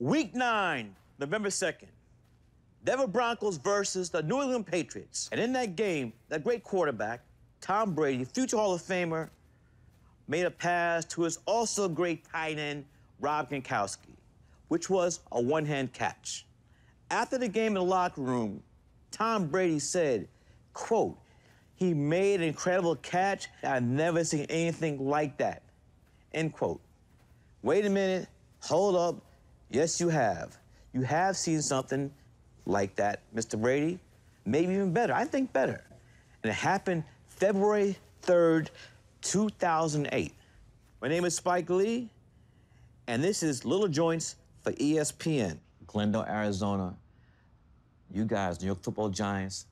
Week 9, November 2nd. Denver Broncos versus the New England Patriots. And in that game, that great quarterback, Tom Brady, future Hall of Famer, made a pass to his also great tight end, Rob Gronkowski, which was a one-hand catch. After the game in the locker room, Tom Brady said, quote, "He made an incredible catch. I've never seen anything like that," end quote. Wait a minute, hold up. Yes, you have. You have seen something like that, Mr. Brady. Maybe even better. I think better. And it happened February 3rd, 2008. My name is Spike Lee, and this is Little Joints for ESPN. Glendale, Arizona. You guys, New York Football Giants,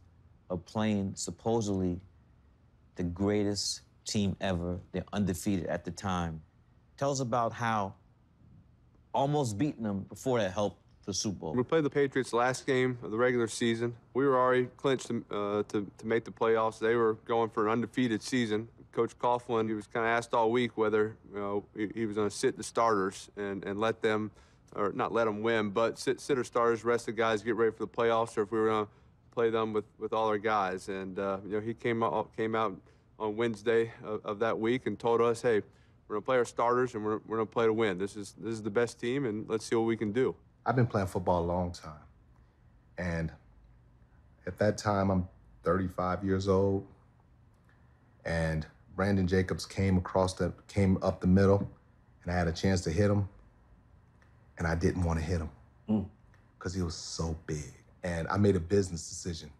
are playing supposedly the greatest team ever. They're undefeated at the time. Tell us about how almost beating them before that helped the Super Bowl. We played the Patriots last game of the regular season. We were already clinched to make the playoffs. They were going for an undefeated season. Coach Coughlin, he was kind of asked all week whether he was going to sit the starters and let them, or not let them win, but sit our starters, rest the guys, get ready for the playoffs, or if we were going to play them with all our guys. And he came out on Wednesday of that week and told us, hey, we're going to play our starters, and we're going to play to win. This is the best team, and let's see what we can do. I've been playing football a long time. And at that time, I'm 35 years old. And Brandon Jacobs came up the middle, and I had a chance to hit him. And I didn't want to hit him because he was so big. And I made a business decision.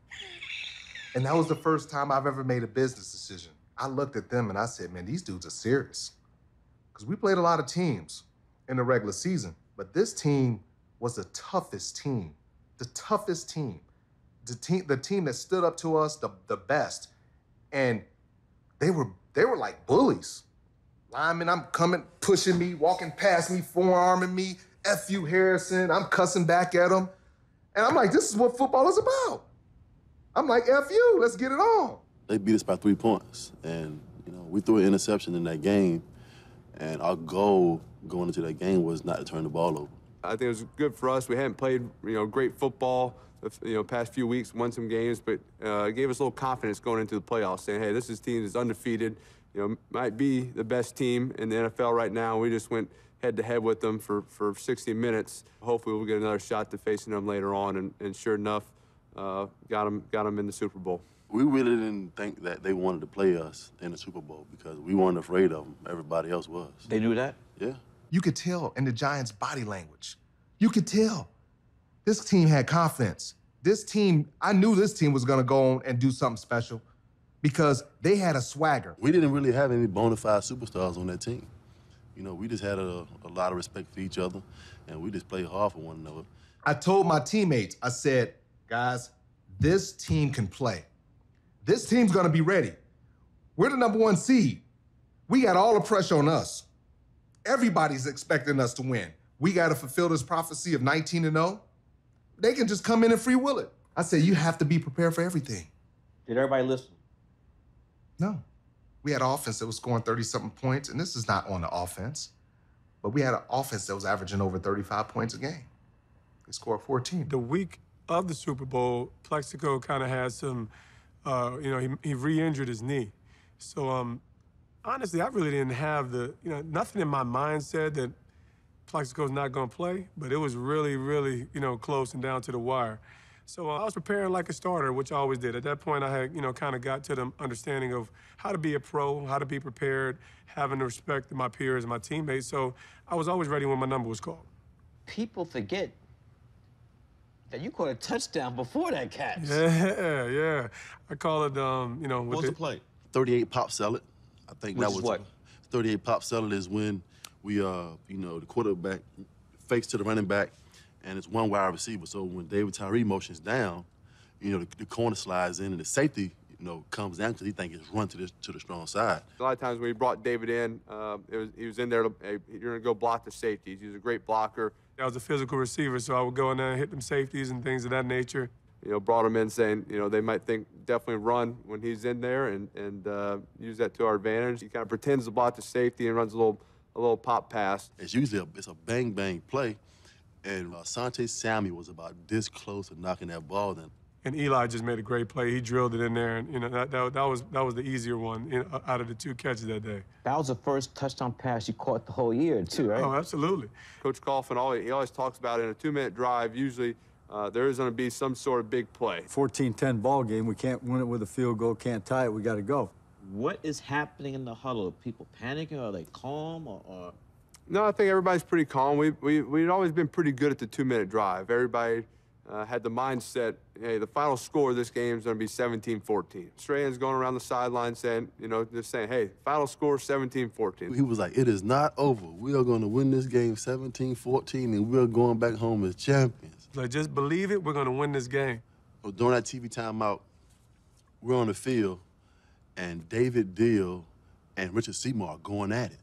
And that was the first time I've ever made a business decision. I looked at them and I said, man, these dudes are serious. Because we played a lot of teams in the regular season, but this team was the toughest team. The toughest team. The team that stood up to us the best. And they were like bullies. Linemen, I'm coming, pushing me, walking past me, forearming me, F you, Harrison. I'm cussing back at them. And I'm like, this is what football is about. I'm like, F you, let's get it on. They beat us by 3 points. And, we threw an interception in that game. And our goal going into that game was not to turn the ball over. I think it was good for us. We hadn't played, great football, past few weeks, won some games, but it gave us a little confidence going into the playoffs, saying, hey, this is a team that's undefeated, might be the best team in the NFL right now. We just went head-to-head with them for 60 minutes. Hopefully we'll get another shot to facing them later on, and sure enough, got them in the Super Bowl. We really didn't think that they wanted to play us in the Super Bowl because we weren't afraid of them. Everybody else was. They knew that? Yeah. You could tell in the Giants' body language. You could tell. This team had confidence. I knew this team was going to go on and do something special because they had a swagger. We didn't really have any bona fide superstars on that team. We just had a lot of respect for each other, and we just played hard for one another. I told my teammates, I said, guys, this team can play. This team's going to be ready. We're the number 1 seed. We got all the pressure on us. Everybody's expecting us to win. We got to fulfill this prophecy of 19-0. They can just come in and free will it. I said, you have to be prepared for everything. Did everybody listen? No. We had an offense that was scoring 30-something points, and this is not on the offense, but we had an offense that was averaging over 35 points a game. They scored 14. The week of the Super Bowl, Plexico kind of had some, he re-injured his knee. So, honestly, I really didn't have nothing in my mind said that Plexico's not going to play, but it was really, really, close and down to the wire. So I was preparing like a starter, which I always did. At that point, I had, kind of got to the understanding of how to be a pro, how to be prepared, having the respect of my peers and my teammates. So I was always ready when my number was called. People forget that you caught a touchdown before that catch. Yeah. I call it, What was the play? 38 pop salad. I think Which that was is what? 38 pop salad is when we, the quarterback fakes to the running back, and it's one wide receiver. So when David Tyree motions down, the corner slides in, and the safety, comes down because he thinks it's run to the strong side. A lot of times when we brought David in, he was in there, you're going to go block the safeties. He's a great blocker. I was a physical receiver, so I would go in there and hit them safeties and things of that nature. Brought him in saying, they might think definitely run when he's in there and use that to our advantage. He kind of pretends to block the safety and runs a little pop pass. It's usually a bang-bang play, And Asante Samuel was about this close to knocking that ball down. And Eli just made a great play. He drilled it in there, and that was the easier one out of the 2 catches that day. That was the first touchdown pass you caught the whole year, too, right? Oh, absolutely. Coach Coughlin, he always talks about in a 2-minute drive, usually there is going to be some sort of big play. 14-10 ball game. We can't win it with a field goal, can't tie it. We got to go. What is happening in the huddle? Are people panicking? Are they calm? Or... No, I think everybody's pretty calm. We'd always been pretty good at the 2-minute drive. Everybody had the mindset, hey, the final score of this game is going to be 17-14. Strahan's going around the sideline saying, just saying, hey, final score 17-14. He was like, it is not over. We are going to win this game 17-14, and we're going back home as champions. Like, just believe it, we're going to win this game. Well, during that TV timeout, we're on the field, and David Deal and Richard Seymour are going at it.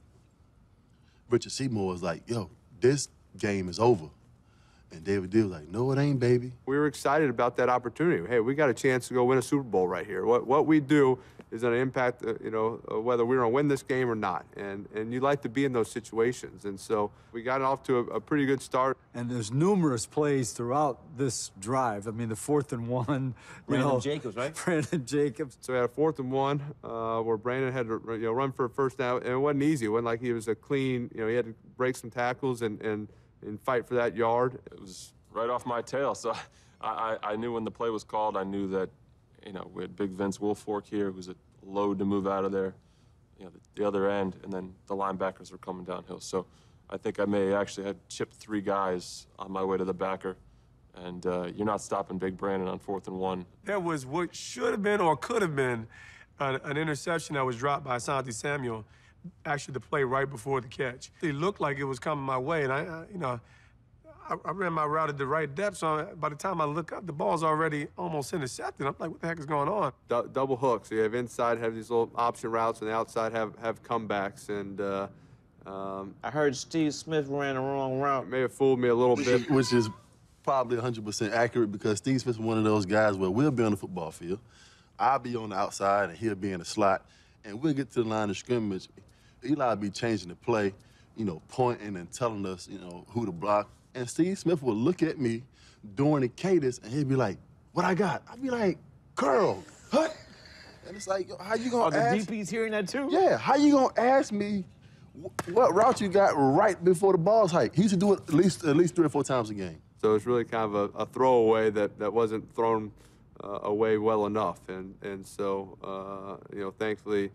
Richard Seymour was like, yo, this game is over. And David Deal was like, no, it ain't, baby. We were excited about that opportunity. Hey, we got a chance to go win a Super Bowl right here. What we do is going to impact, whether we're going to win this game or not. And you like to be in those situations. And so we got off to a pretty good start. And there's numerous plays throughout this drive. I mean, the 4th and 1. Brandon Jacobs, right? Brandon Jacobs. So we had a 4th and 1 where Brandon had to run for a first down. And it wasn't easy. It wasn't like he was a clean, he had to break some tackles and fight for that yard. It was right off my tail, so I knew when the play was called. I knew that, we had Big Vince Wilfork here, who's a load to move out of there, the other end, and then the linebackers were coming downhill. So I think I may actually have chipped 3 guys on my way to the backer, and you're not stopping Big Brandon on 4th and 1. There was what should have been or could have been an interception that was dropped by Asante Samuel, actually the play right before the catch. It looked like it was coming my way, and I ran my route at the right depth, so by the time I look up, the ball's already almost intercepted. I'm like, what the heck is going on? Double hook, so you have inside, have these little option routes, and the outside have comebacks. And I heard Steve Smith ran the wrong route. It may have fooled me a little bit. Which is probably 100% accurate, because Steve Smith is one of those guys where we'll be on the football field, I'll be on the outside, and he'll be in the slot, and we'll get to the line of scrimmage. Eli will be changing the play, pointing and telling us, who to block. And Steve Smith will look at me during the cadence, and he'd be like, what I got? I'd be like, curl, hut. And it's like, how you gonna ask? The DP's hearing that too? Yeah, how you gonna ask me what route you got right before the ball's hiked? He used to do it at least 3 or 4 times a game. So it's really kind of a throwaway that wasn't thrown away well enough. And so, thankfully,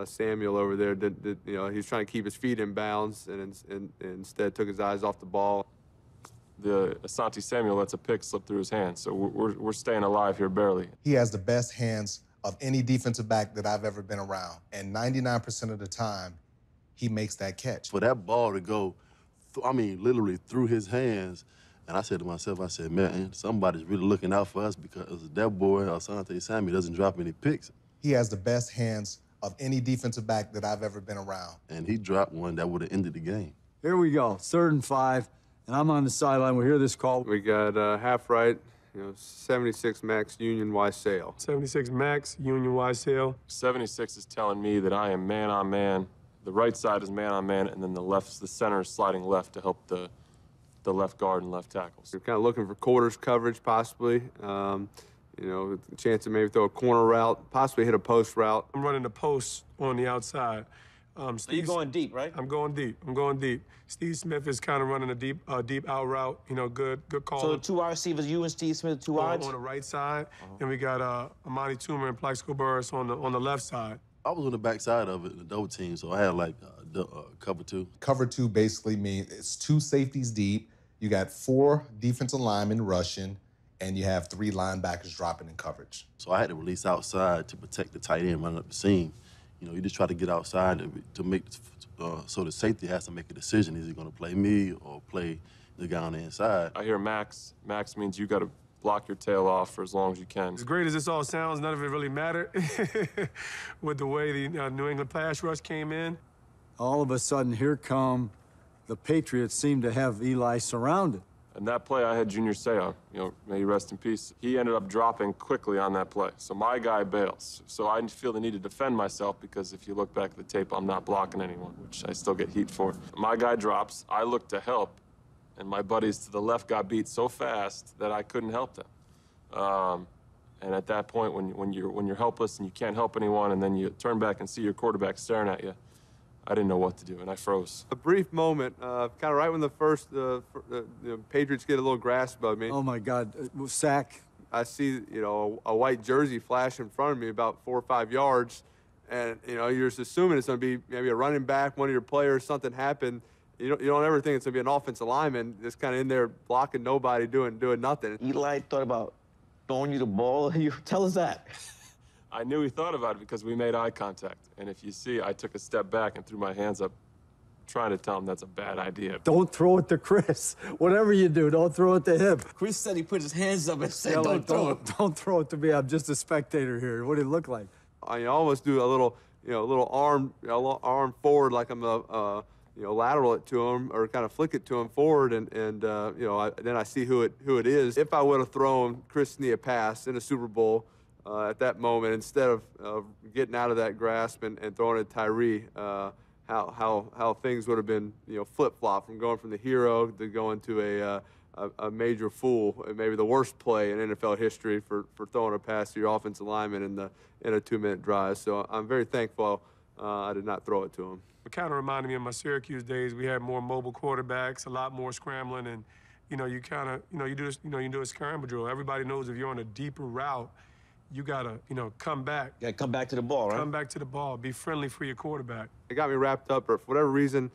Samuel over there did he was trying to keep his feet in bounds and instead took his eyes off the ball. The Asante Samuel lets a pick slip through his hands, so we're staying alive here barely. He has the best hands of any defensive back that I've ever been around. And 99% of the time, he makes that catch. For that ball to go, literally through his hands, and I said to myself, man, somebody's really looking out for us, because that boy, Asante Samuel, doesn't drop any picks. He has the best hands of any defensive back that I've ever been around. And he dropped one that would have ended the game. Here we go, 3rd and 5, and I'm on the sideline. We hear this call. We got half right, 76 max Union Y sail. 76 max Union Y sail. 76 is telling me that I am man on man. The right side is man on man, and then the center is sliding left to help the left guard and left tackles. We're kind of looking for quarters coverage, possibly. The chance to maybe throw a corner route, possibly hit a post route. I'm running the post on the outside. So you're going deep, right? I'm going deep. Steve Smith is kind of running a deep out route. Good call. So the 2 wide receivers, you and Steve Smith, 2 wides? On the right side, and we got Amani Toomer and Plaxico Burris on the left side. I was on the back side of it in the double team, so I had like cover 2. Cover 2 basically means it's 2 safeties deep. You got 4 defensive linemen rushing, and you have 3 linebackers dropping in coverage. So I had to release outside to protect the tight end running up the seam. You just try to get outside to make, so the safety has to make a decision. Is he going to play me or play the guy on the inside? I hear max. Max means you got to block your tail off for as long as you can. As great as this all sounds, none of it really mattered with the way the New England pass rush came in. All of a sudden, here come the Patriots seem to have Eli surrounded. And that play, I had Junior Seau, may he rest in peace. He ended up dropping quickly on that play. So my guy bails. So I feel the need to defend myself, because if you look back at the tape, I'm not blocking anyone, which I still get heat for. My guy drops. I look to help, and my buddies to the left got beat so fast that I couldn't help them. And at that point, when you're helpless and you can't help anyone, and then you turn back and see your quarterback staring at you, I didn't know what to do, and I froze. A brief moment, kind of right when the first Patriots get a little grasp of me. Oh my God, sack. I see, a white jersey flash in front of me about 4 or 5 yards, and you're just assuming it's going to be maybe a running back, one of your players, something happened. You don't ever think it's going to be an offensive lineman just kind of in there blocking nobody, doing nothing. Eli thought about throwing you the ball. Tell us that. I knew he thought about it because we made eye contact. And if you see, I took a step back and threw my hands up, trying to tell him that's a bad idea. Don't throw it to Chris. Whatever you do, don't throw it to him. Chris said he put his hands up and said, Yeah, don't throw it to me. I'm just a spectator here. What did it look like? I almost do a little arm forward, like I'm lateral it to him or kind of flick it to him forward, and then I see who it is. If I would have thrown Chris Snee a pass in a Super Bowl at that moment, instead of getting out of that grasp and throwing it to Tyree, how things would have been flip-flop from going from the hero to going to a major fool, and maybe the worst play in NFL history for throwing a pass to your offensive lineman in a 2-minute drive. So I'm very thankful I did not throw it to him. It kind of reminded me of my Syracuse days. We had more mobile quarterbacks, a lot more scrambling, and you kind of you do a scramble drill. Everybody knows if you're on a deeper route, you gotta come back. Yeah, come back to the ball, right? Come back to the ball. Be friendly for your quarterback. It got me wrapped up, or for whatever reason,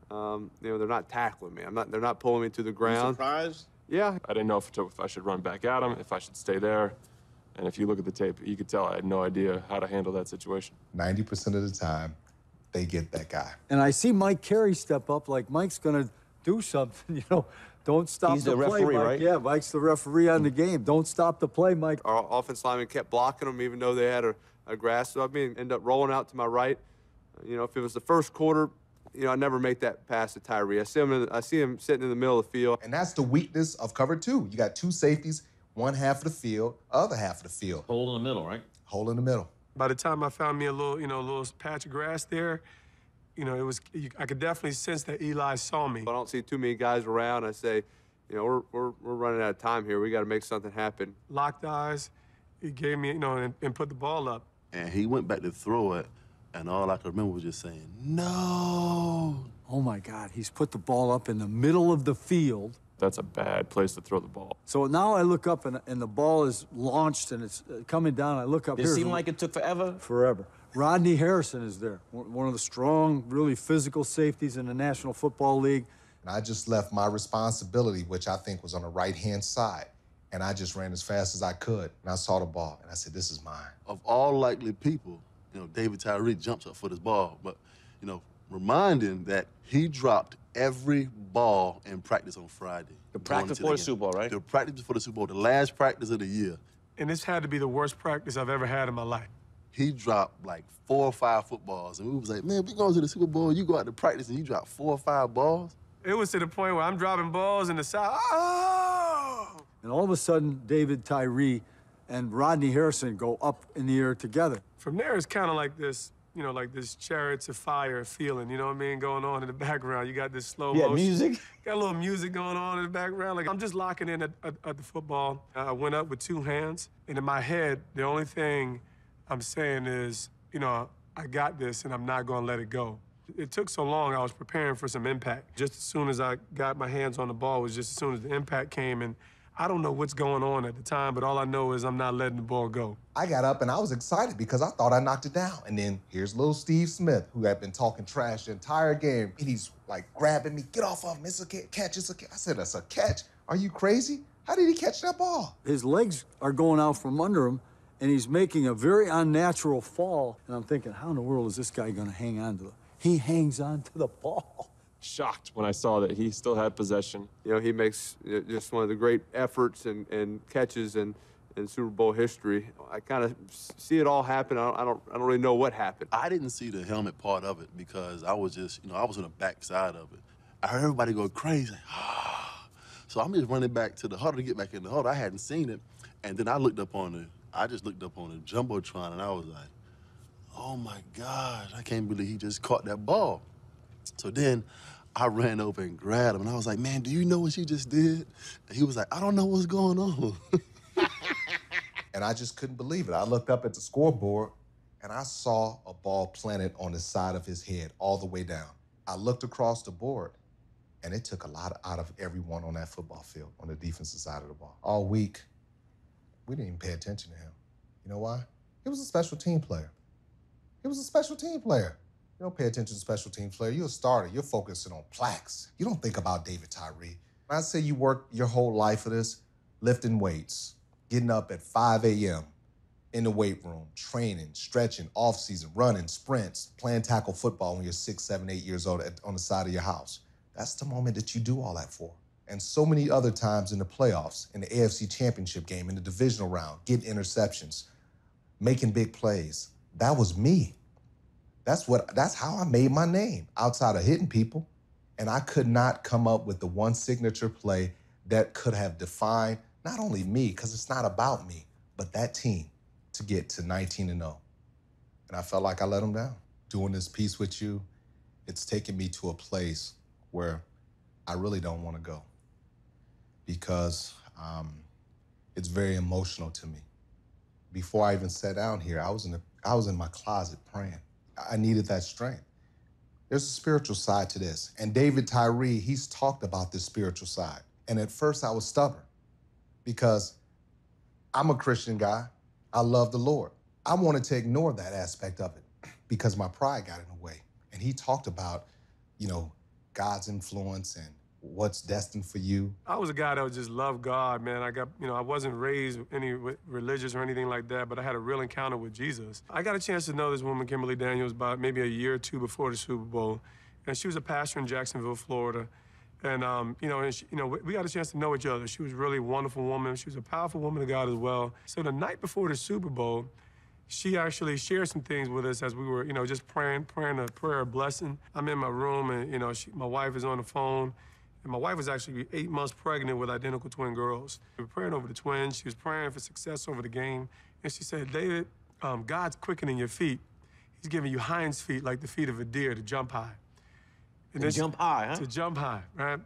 they're not tackling me. They're not pulling me to the ground. You surprised? Yeah. I didn't know if I should run back at him, if I should stay there. And if you look at the tape, you could tell I had no idea how to handle that situation. 90% of the time, they get that guy. And I see Mike Carey step up like Mike's going to do something, Don't stop He's the the play, referee, Mike. right? Yeah, Mike's the referee on the game. Don't stop the play, Mike. Our offensive lineman kept blocking them even though they had a grasp of me and ended up rolling out to my right. If it was the first quarter, I never make that pass to Tyree. I see him sitting in the middle of the field. And that's the weakness of cover 2. You got 2 safeties, one half of the field, other half of the field. Hole in the middle, right? Hole in the middle. By the time I found me a little patch of grass there, I could definitely sense that Eli saw me. I don't see too many guys around. I say, we're running out of time here. We got to make something happen. Locked eyes. He gave me, and put the ball up. And he went back to throw it, and all I could remember was just saying, no. Oh, my God. He's put the ball up in the middle of the field. That's a bad place to throw the ball. So now I look up, and the ball is launched, and it's coming down. I look up Did here. it seem like it took forever? Forever. Rodney Harrison is there, one of the strong, really physical safeties in the National Football League. And I just left my responsibility, which I think was on the right-hand side, and I just ran as fast as I could, and I saw the ball, and I said, this is mine. Of all likely people, David Tyree jumps up for this ball, but, reminding that he dropped every ball in practice on Friday. The practice before the Super Bowl, right? The practice before the Super Bowl, the last practice of the year. And this had to be the worst practice I've ever had in my life. He dropped like 4 or 5 footballs, and we was like, man, we going to the Super Bowl, you go out to practice and you drop 4 or 5 balls? It was to the point where I'm dropping balls in the side. Oh! And all of a sudden, David Tyree and Rodney Harrison go up in the air together. From there, it's kind of like this, like this Chariots of Fire feeling, going on in the background. You got this slow motion. Music? Got a little music going on in the background. Like, I'm just locking in at the football. I went up with 2 hands, and in my head, the only thing I'm saying is, I got this, and I'm not going to let it go. It took so long, I was preparing for some impact. Just as soon as I got my hands on the ball was just as soon as the impact came, and I don't know what's going on at the time, but all I know is I'm not letting the ball go. I got up and I was excited because I thought I knocked it down. And then here's little Steve Smith, who had been talking trash the entire game. And he's like grabbing me, get off of him, it's a catch, it's a catch. I said, that's a catch? Are you crazy? How did he catch that ball? His legs are going out from under him, and he's making a very unnatural fall. And I'm thinking, how in the world is this guy going to hang on to it? He hangs on to the ball. Shocked when I saw that he still had possession. He makes just one of the great efforts and catches in Super Bowl history. I kind of see it all happen. I don't really know what happened. I didn't see the helmet part of it because I was just, I was on the backside of it. I heard everybody go crazy. So I'm just running back to the huddle to get back in the huddle. I hadn't seen it. And then I just looked up on the Jumbotron, and I was like, oh my God, I can't believe he just caught that ball. So then I ran over and grabbed him, and I was like, man, do you know what you just did? And he was like, I don't know what's going on. And I just couldn't believe it. I looked up at the scoreboard, and I saw a ball planted on the side of his head all the way down. I looked across the board, and it took a lot out of everyone on that football field, on the defensive side of the ball. All week, we didn't even pay attention to him. You know why? He was a special team player. He was a special team player. You don't pay attention to special team player. You're a starter. You're focusing on plaques. You don't think about David Tyree. I say you work your whole life for this, lifting weights, getting up at 5 a.m. in the weight room, training, stretching, off-season, running, sprints, playing tackle football when you're 6, 7, 8 years old on the side of your house. That's the moment that you do all that for. And so many other times in the playoffs, in the AFC Championship game, in the divisional round, getting interceptions, making big plays. That was me. That's how I made my name, outside of hitting people. And I could not come up with the one signature play that could have defined not only me, because it's not about me, but that team to get to 19-0. And I felt like I let them down. Doing this piece with you, it's taken me to a place where I really don't want to go, because it's very emotional to me. Before I even sat down here, I was in my closet praying. I needed that strength. There's a spiritual side to this. And David Tyree, he's talked about this spiritual side. And at first I was stubborn, because I'm a Christian guy. I love the Lord. I wanted to ignore that aspect of it because my pride got in the way. And he talked about, God's influence and what's destined for you. I was a guy that just loved God, man. I wasn't raised any religious or anything like that, but I had a real encounter with Jesus. I got a chance to know this woman, Kimberly Daniels, about maybe a year or two before the Super Bowl. And she was a pastor in Jacksonville, Florida. And, we got a chance to know each other. She was really a wonderful woman. She was a powerful woman of God as well. So the night before the Super Bowl, she actually shared some things with us as we were, just praying a prayer of blessing. I'm in my room, and, my wife is on the phone. And my wife was actually 8 months pregnant with identical twin girls. We were praying over the twins. She was praying for success over the game. And she said, David, God's quickening your feet. He's giving you hinds feet like the feet of a deer to jump high. And to jump high, huh? To jump high, right?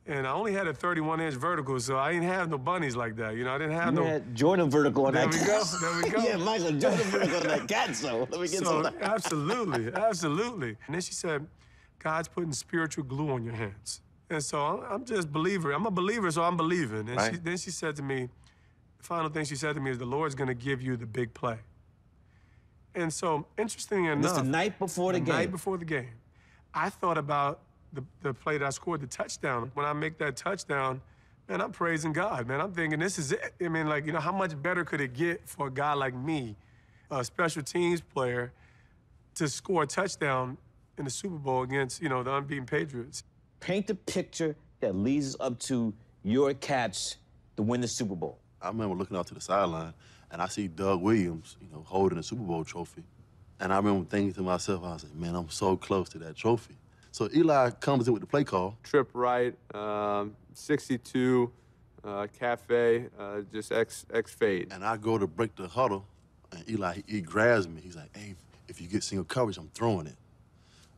And I only had a 31-inch vertical, so I didn't have no bunnies like that. I didn't have no... You had Jordan vertical on that cat. There we go. Yeah, Michael Jordan vertical on that cat, so let me get some of that. Absolutely. And then she said, God's putting spiritual glue on your hands. And so I'm just a believer. I'm a believer, so I'm believing. And right. Then she said to me, the final thing she said to me is, the Lord's going to give you the big play. And so, interestingly enough... This the night before the game. The night before the game. I thought about the play that I scored, the touchdown. When I make that touchdown, man, I'm praising God, man. I'm thinking, this is it. I mean, how much better could it get for a guy like me, a special teams player, to score a touchdown in the Super Bowl against, the unbeaten Patriots? Paint the picture that leads up to your catch to win the Super Bowl. I remember looking out to the sideline, and I see Doug Williams, holding a Super Bowl trophy. And I remember thinking to myself, I was like, man, I'm so close to that trophy. So Eli comes in with the play call. Trip right, 62, cafe, just X fade. And I go to break the huddle, and Eli, he grabs me. He's like, hey, if you get single coverage, I'm throwing it.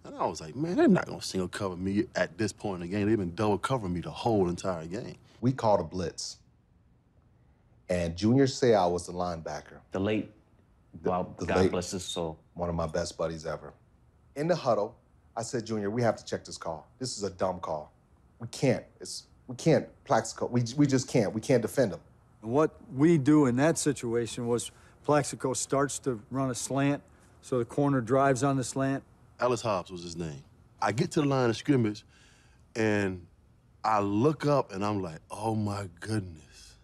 And I was like, man, they're not gonna single cover me at this point in the game. They've been double covering me the whole entire game. We called a blitz. And Junior Seau was the linebacker. The late, God bless his soul. One of my best buddies ever. In the huddle, I said, Junior, we have to check this call. This is a dumb call. We can't Plaxico, we just can't. We can't defend him. And what we do in that situation was Plaxico starts to run a slant, so the corner drives on the slant. Ellis Hobbs was his name. I get to the line of scrimmage, and I look up, and I'm like, oh, my goodness.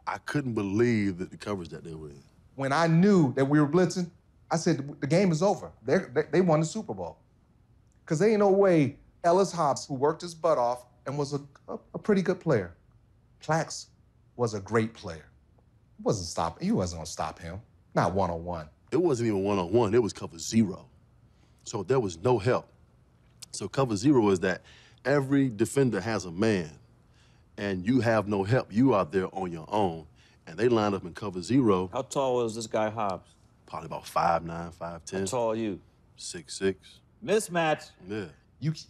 I couldn't believe the coverage that they were in. When I knew that we were blitzing, I said, the game is over. They won the Super Bowl. Because there ain't no way Ellis Hobbs, who worked his butt off and was a pretty good player, Plax was a great player. He wasn't going to stop him, not one-on-one. It wasn't even one-on-one. It was cover zero. So there was no help. So cover zero is that every defender has a man, and you have no help. You are there on your own. And they lined up in cover zero. How tall was this guy Hobbs? Probably about 5'9", 5'10". How tall are you? 6'6". Mismatch. Yeah.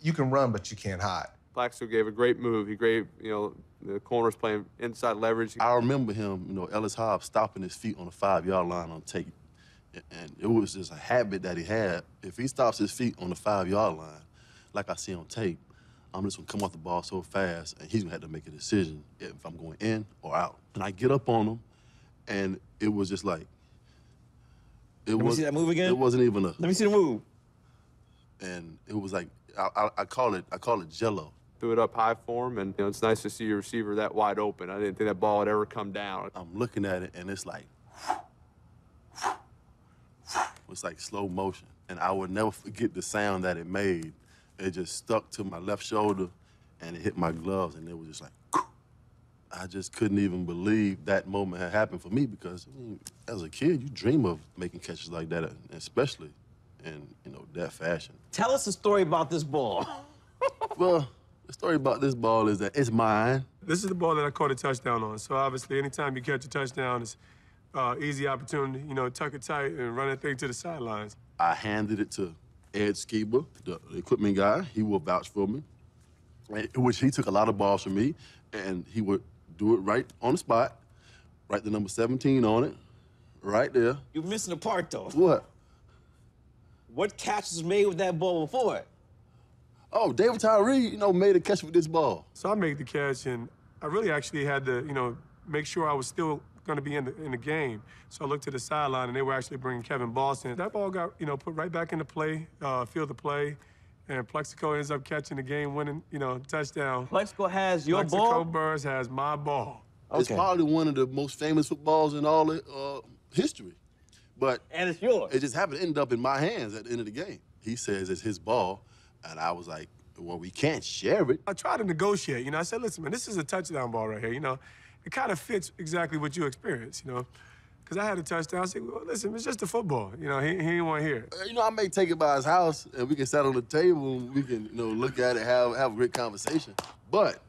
you can run, but you can't hide. Plaxico gave a great move. He gave, the corners playing inside leverage. I remember him, Ellis Hobbs stopping his feet on the 5-yard line on tape. And it was just a habit that he had. If he stops his feet on the 5-yard line, like I see on tape, I'm just gonna come off the ball so fast, and he's gonna have to make a decision if I'm going in or out. And I get up on him, and it was just like, Let me see that move again. It wasn't even a. Let me see the move. And it was like, I call it jello. Threw it up high for him, and it's nice to see your receiver that wide open. I didn't think that ball would ever come down. I'm looking at it, and it's like, it's like slow motion. And I would never forget the sound that it made. It just stuck to my left shoulder, and it hit my gloves, and it was just like, I just couldn't even believe that moment had happened for me because, as a kid, you dream of making catches like that, especially in, that fashion. Tell us a story about this ball. Well, the story about this ball is that it's mine. This is the ball that I caught a touchdown on. So obviously, anytime you catch a touchdown, it's easy opportunity, tuck it tight and run that thing to the sidelines. I handed it to Ed Skiba, the equipment guy. He will vouch for me, which he took a lot of balls from me, and he would do it right on the spot, write the number 17 on it, right there. You're missing a part, though. What? What catch was made with that ball before it? Oh, David Tyree, made a catch with this ball. So I made the catch, and I really actually had to, make sure I was still going to be in the game. So I looked to the sideline, and they were actually bringing Kevin Boston. That ball got, put right back into play, field of play, and Plexico ends up catching the game-winning, touchdown. Plexico has your ball? Plexico Burrs has my ball. Okay. It's probably one of the most famous footballs in all of history. And it's yours. It just happened to end up in my hands at the end of the game. He says it's his ball, and I was like, well, we can't share it. I tried to negotiate, I said, listen, man, this is a touchdown ball right here, It kind of fits exactly what you experienced, Because I had a touchdown. I said, well, listen, it's just a football. He didn't want to hear it. I may take it by his house, and we can sit on the table, and we can, look at it, have a great conversation. But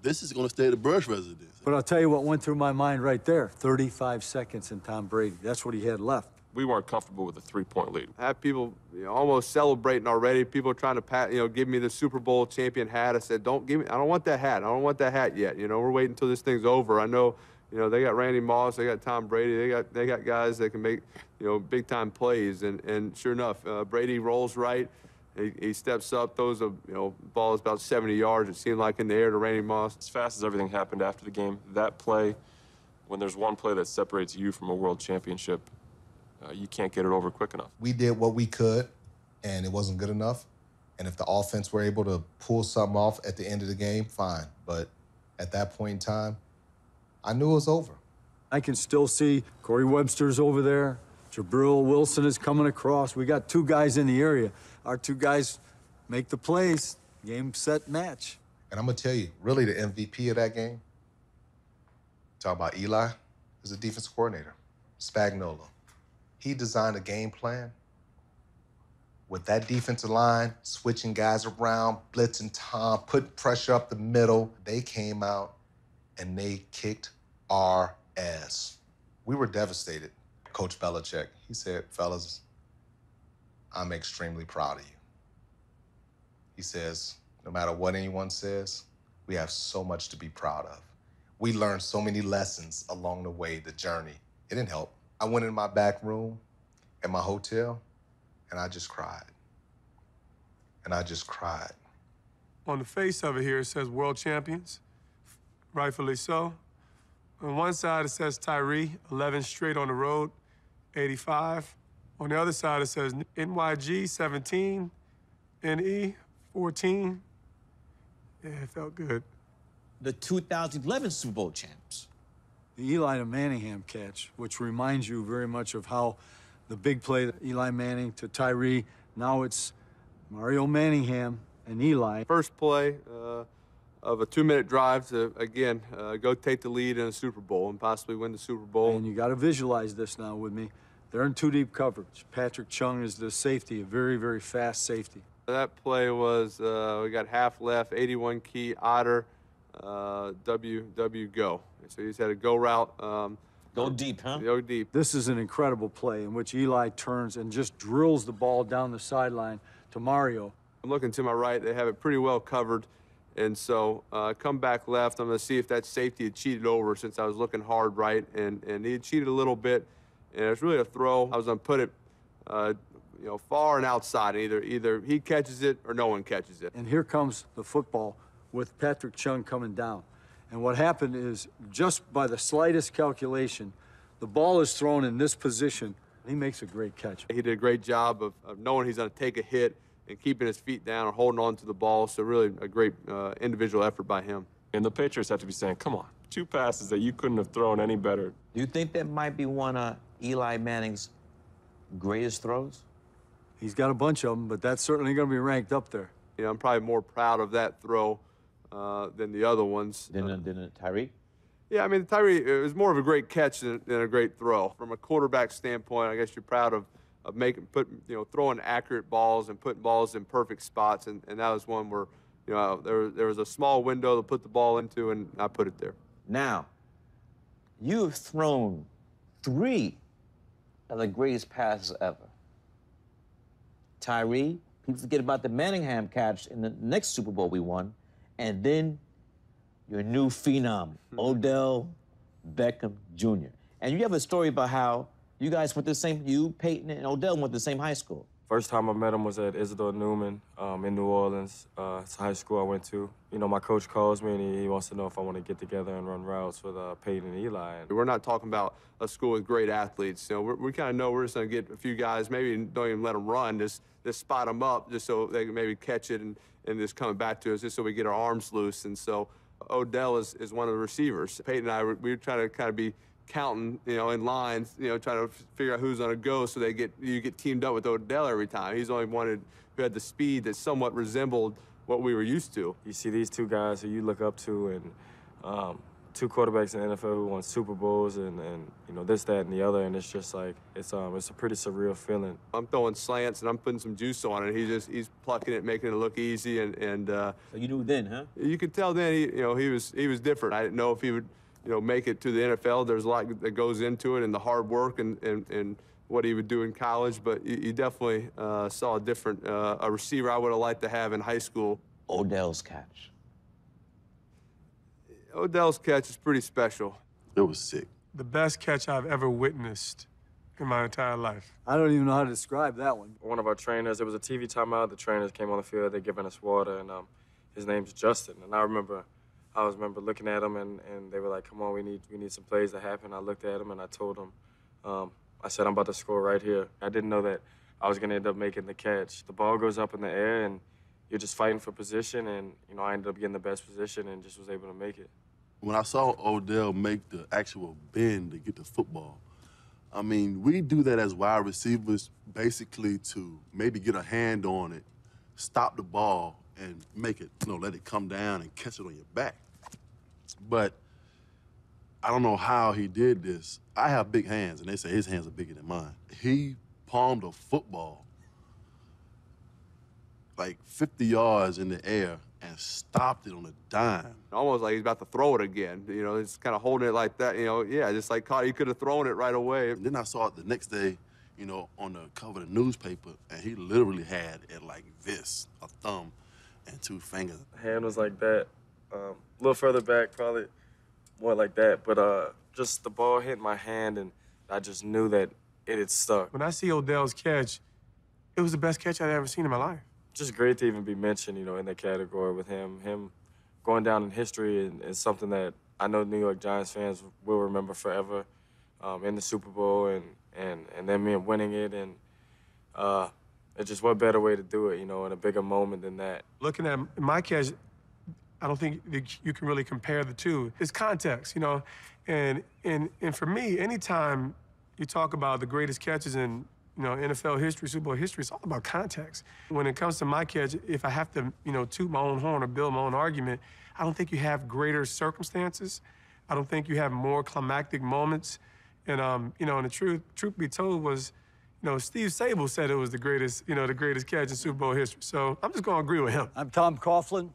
this is going to stay the Burrs residence. But I'll tell you what went through my mind right there. 35 seconds and Tom Brady. That's what he had left. We weren't comfortable with a 3-point lead. I have people almost celebrating already. People trying to give me the Super Bowl champion hat. I said, I don't want that hat. I don't want that hat yet. We're waiting until this thing's over. I know, they got Randy Moss, they got Tom Brady, they got guys that can make, big time plays. And sure enough, Brady rolls right. He steps up, throws a ball is about 70 yards, it seemed like, in the air to Randy Moss. As fast as everything happened after the game, that play, when there's one play that separates you from a world championship, you can't get it over quick enough. We did what we could, and it wasn't good enough. And if the offense were able to pull something off at the end of the game, fine. But at that point in time, I knew it was over. I can still see Corey Webster's over there. Jabril Wilson is coming across. We got two guys in the area. Our two guys make the plays. Game, set, match. And I'm going to tell you, really the MVP of that game, talk about Eli, is the defensive coordinator, Spagnuolo. He designed a game plan with that defensive line, switching guys around, blitzing Tom, putting pressure up the middle. They came out and they kicked our ass. We were devastated. Coach Belichick, he said, fellas, I'm extremely proud of you. He says, no matter what anyone says, we have so much to be proud of. We learned so many lessons along the way, the journey. It didn't help. I went in my back room at my hotel, and I just cried. And I just cried. On the face of it here, it says world champions, rightfully so. On one side, it says Tyree, 11 straight on the road, 85. On the other side, it says NYG, 17, NE, 14. Yeah, it felt good. The 2011 Super Bowl champs. The Eli to Manningham catch, which reminds you very much of how the big play, Eli Manning to Tyree, now it's Mario Manningham and Eli. First play of a 2-minute drive to, again, go take the lead in a Super Bowl and possibly win the Super Bowl. And you got to visualize this now with me. They're in two deep coverage. Patrick Chung is the safety, a very, very fast safety. That play was, we got half left, 81 key, Otter, W, go. So he's had a go route. Go deep, huh? Go deep. This is an incredible play in which Eli turns and just drills the ball down the sideline to Mario. I'm looking to my right. They have it pretty well covered. And so come back left. I'm going to see if that safety had cheated over since I was looking hard right. And he had cheated a little bit. And it's really a throw. I was going to put it, you know, far and outside. Either he catches it or no one catches it. And here comes the football with Patrick Chung coming down. And what happened is, just by the slightest calculation, the ball is thrown in this position. He makes a great catch. He did a great job of knowing he's going to take a hit and keeping his feet down or holding on to the ball. So really a great individual effort by him. And the Patriots have to be saying, come on, 2 passes that you couldn't have thrown any better. Do you think that might be one of Eli Manning's greatest throws? He's got a bunch of them, but that's certainly going to be ranked up there. You know, I'm probably more proud of that throw than the other ones. Than Tyreek? Yeah, I mean, Tyree, it was more of a great catch than a great throw. From a quarterback standpoint, I guess you're proud of throwing accurate balls and putting balls in perfect spots, and that was one where, you know, there was a small window to put the ball into, and I put it there. Now, you have thrown 3 of the greatest passes ever. Tyree, people forget about the Manningham catch in the next Super Bowl we won, and then your new phenom, Odell Beckham Jr. And you have a story about how you guys went to the same, you, Peyton, and Odell went to the same high school. First time I met him was at Isidore Newman in New Orleans. It's a high school I went to. You know, my coach calls me and he wants to know if I want to get together and run routes with Peyton and Eli. We're not talking about a school with great athletes. You know, we kind of know we're just going to get a few guys, maybe don't even let them run, just spot them up just so they can maybe catch it and just coming back to us just so we get our arms loose. And so Odell is one of the receivers. Peyton and I, we were trying to kind of be counting, you know, in lines, you know, trying to figure out who's going to go so you get teamed up with Odell every time. He's the only one who had the speed that somewhat resembled what we were used to. You see these 2 guys who you look up to, and 2 quarterbacks in the NFL who won Super Bowls and you know, this, that, and the other, and it's just like, it's a pretty surreal feeling. I'm throwing slants and I'm putting some juice on it. He's plucking it, making it look easy, and So you knew then, huh? You could tell then he was different. I didn't know if he would, you know, make it to the NFL. There's a lot that goes into it, and the hard work and what he would do in college, but you definitely saw a different a receiver I would have liked to have in high school. Odell's catch. Odell's catch is pretty special. It was sick. The best catch I've ever witnessed in my entire life. I don't even know how to describe that one. One of our trainers, it was a TV timeout. The trainers came on the field. They're giving us water, and his name's Justin. And I remember looking at him, and they were like, "Come on, we need some plays to happen." I looked at him, and I told him, I said, "I'm about to score right here." I didn't know that I was gonna end up making the catch. The ball goes up in the air, and you're just fighting for position, and you know, I ended up getting the best position and just was able to make it. When I saw Odell make the actual bend to get the football, I mean, we do that as wide receivers basically to maybe get a hand on it, stop the ball, and make it, you know, let it come down and catch it on your back. But I don't know how he did this. I have big hands, and they say his hands are bigger than mine. He palmed a football like 50 yards in the air and stopped it on a dime. Almost like he's about to throw it again. You know, he's kind of holding it like that. You know, yeah, just like he could have thrown it right away. And then I saw it the next day, you know, on the cover of the newspaper, and he literally had it like this, a thumb and 2 fingers. Hand was like that. A little further back, probably more like that. But just the ball hit my hand, and I just knew that it had stuck. When I see Odell's catch, it was the best catch I'd ever seen in my life. Just great to even be mentioned, you know, in that category with him. Him going down in history is something that I know New York Giants fans will remember forever. In the Super Bowl and then me winning it, and it's just what better way to do it, you know, in a bigger moment than that. Looking at my catch, I don't think you can really compare the two. It's context, you know, and for me, anytime you talk about the greatest catches in, you know, NFL history, Super Bowl history, it's all about context. When it comes to my catch, if I have to, you know, toot my own horn or build my own argument, I don't think you have greater circumstances. I don't think you have more climactic moments. And, you know, and the truth be told was, you know, Steve Sable said it was the greatest, you know, the greatest catch in Super Bowl history. So I'm just going to agree with him. I'm Tom Coughlin,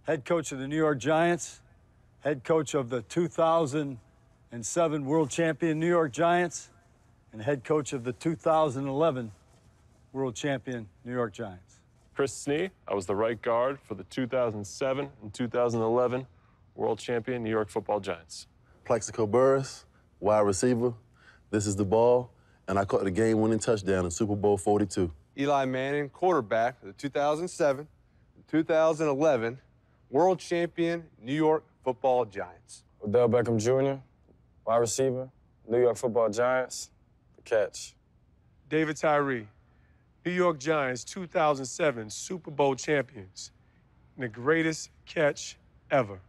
head coach of the New York Giants, head coach of the 2007 world champion New York Giants, and head coach of the 2011 world champion New York Giants. Chris Snee. I was the right guard for the 2007 and 2011 world champion New York Football Giants. Plexico Burris, wide receiver. This is the ball, and I caught the game-winning touchdown in Super Bowl 42. Eli Manning, quarterback for the 2007 and 2011 world champion New York Football Giants. Odell Beckham Jr., wide receiver, New York Football Giants, the catch. David Tyree, New York Giants 2007 Super Bowl champions, and the greatest catch ever.